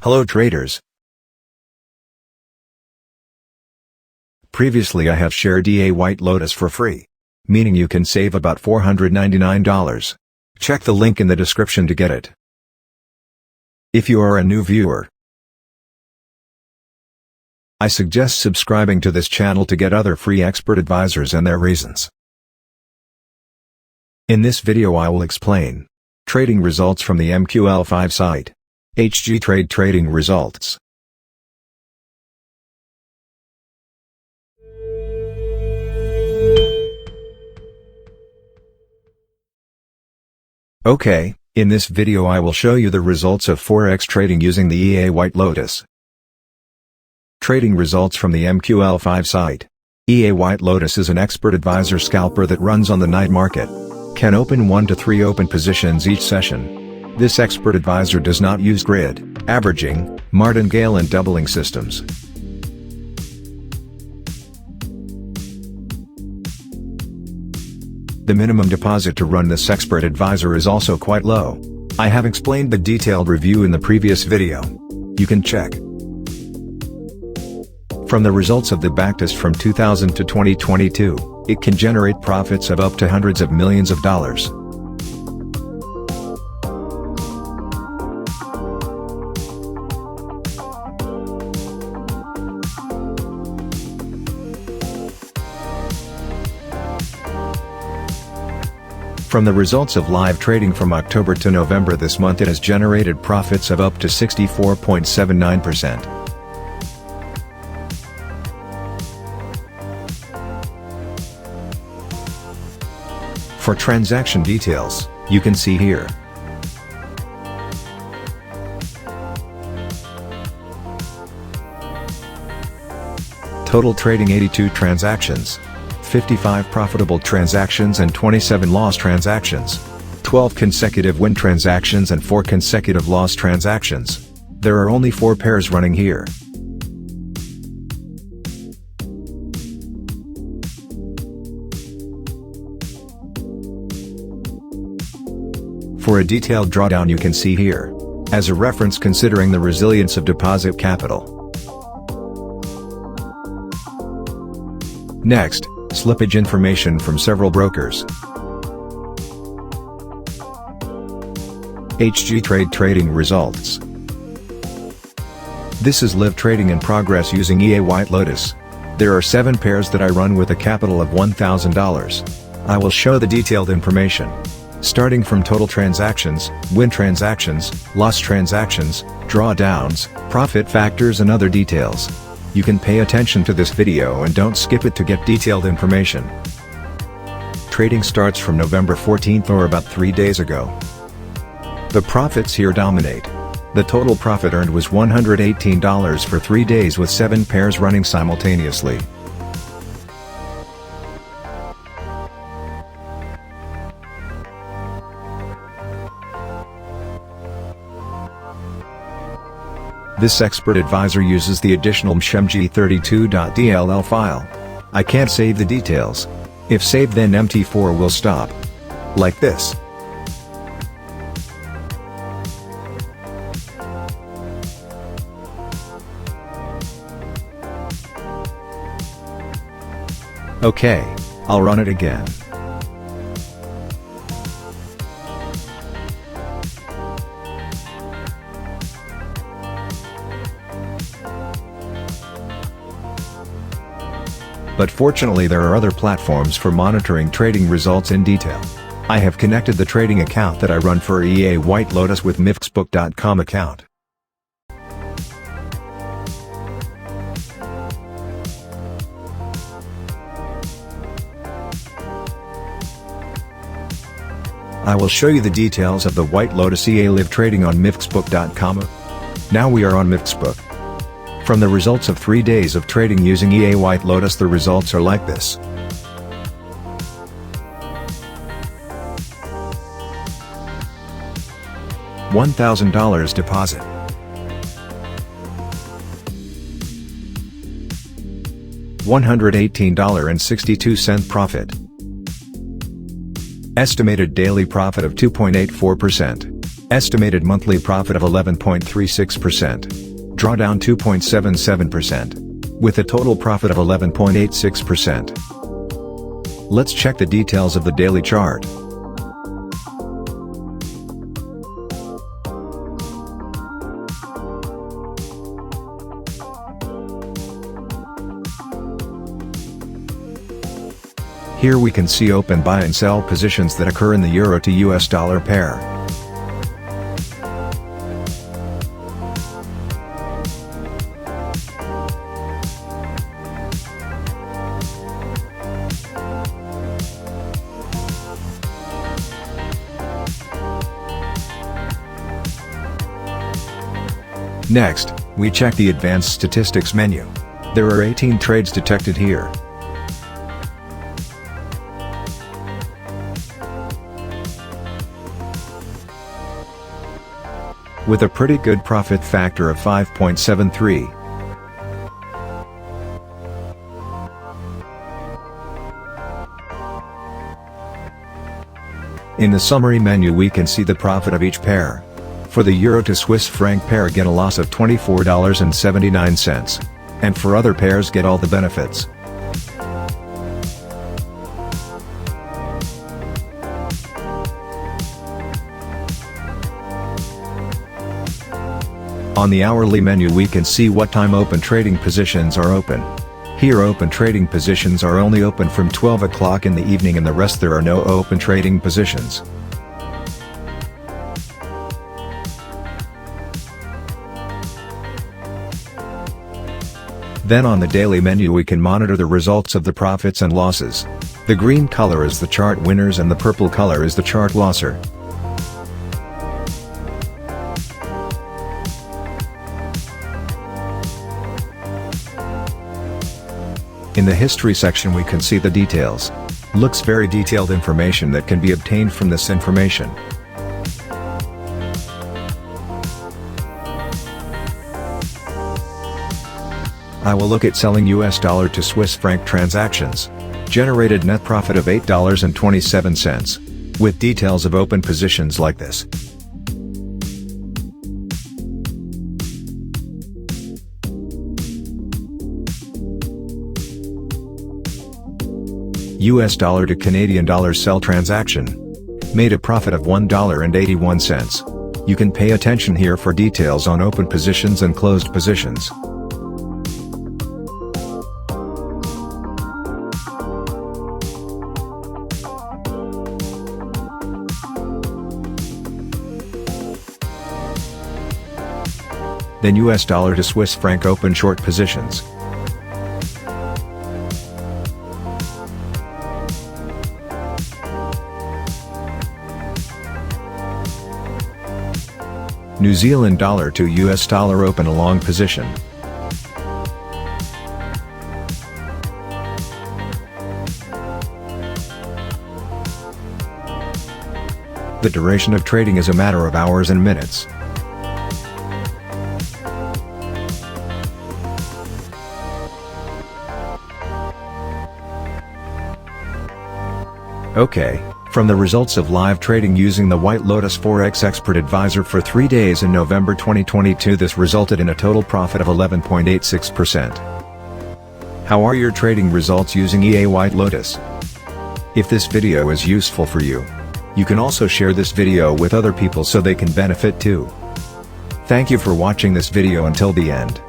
Hello traders. Previously I have shared White Lotus for free, meaning you can save about $499. Check the link in the description to get it. If you are a new viewer, I suggest subscribing to this channel to get other free expert advisors and their reasons. In this video I will explain trading results from the MQL5 site. HG Trade trading results. Okay, in this video I will show you the results of Forex trading using the White Lotus. Trading results from the MQL5 site. White Lotus is an expert advisor scalper that runs on the night market. Can open 1 to 3 open positions each session. This expert advisor does not use grid, averaging, martingale and doubling systems. The minimum deposit to run this expert advisor is also quite low. I have explained the detailed review in the previous video. You can check. From the results of the backtest from 2000 to 2022, it can generate profits of up to hundreds of millions of dollars. From the results of live trading from October to November this month, it has generated profits of up to 64.79%. For transaction details, you can see here. Total trading 82 transactions. 55 profitable transactions and 27 loss transactions. 12 consecutive win transactions and 4 consecutive loss transactions. There are only 4 pairs running here. For a detailed drawdown you can see here. As a reference considering the resilience of deposit capital. Next, slippage information from several brokers. HG Trade trading results. This is live trading in progress using White Lotus. There are 7 pairs that I run with a capital of $1,000. I will show the detailed information. Starting from total transactions, win transactions, loss transactions, drawdowns, profit factors and other details. You can pay attention to this video and don't skip it to get detailed information. Trading starts from November 14th or about 3 days ago. The profits here dominate. The total profit earned was $118 for 3 days with 7 pairs running simultaneously. This expert advisor uses the additional mshmg32.dll file. I can't save the details. If saved then MT4 will stop. Like this. Okay, I'll run it again. But fortunately there are other platforms for monitoring trading results in detail. I have connected the trading account that I run for White Lotus with mifxbook.com account. I will show you the details of the White Lotus live trading on mifxbook.com. Now we are on mifxbook. From the results of 3 days of trading using White Lotus, the results are like this. $1,000 deposit. $118.62 profit. Estimated daily profit of 2.84%. Estimated monthly profit of 11.36%. Drawdown 2.77%. With a total profit of 11.86%. Let's check the details of the daily chart. Here we can see open buy and sell positions that occur in the euro to US dollar pair. Next, we check the advanced statistics menu. There are 18 trades detected here. With a pretty good profit factor of 5.73. In the summary menu we can see the profit of each pair. For the euro to Swiss franc pair get a loss of $24.79. And for other pairs get all the benefits. On the hourly menu we can see what time open trading positions are open. Here open trading positions are only open from 12 o'clock in the evening and the rest there are no open trading positions. Then on the daily menu we can monitor the results of the profits and losses. The green color is the chart winners and the purple color is the chart losser. In the history section we can see the details. Looks very detailed information that can be obtained from this information. I will look at selling US dollar to Swiss franc transactions. Generated net profit of $8.27. With details of open positions like this. US dollar to Canadian dollar sell transaction. Made a profit of $1.81. You can pay attention here for details on open positions and closed positions. Then US dollar to Swiss franc open short positions. New Zealand dollar to US dollar open a long position. The duration of trading is a matter of hours and minutes. Okay, from the results of live trading using the White Lotus Forex Expert Advisor for 3 days in November 2022, this resulted in a total profit of 11.86%. How are your trading results using EA White Lotus? If this video is useful for you, you can also share this video with other people so they can benefit too. Thank you for watching this video until the end.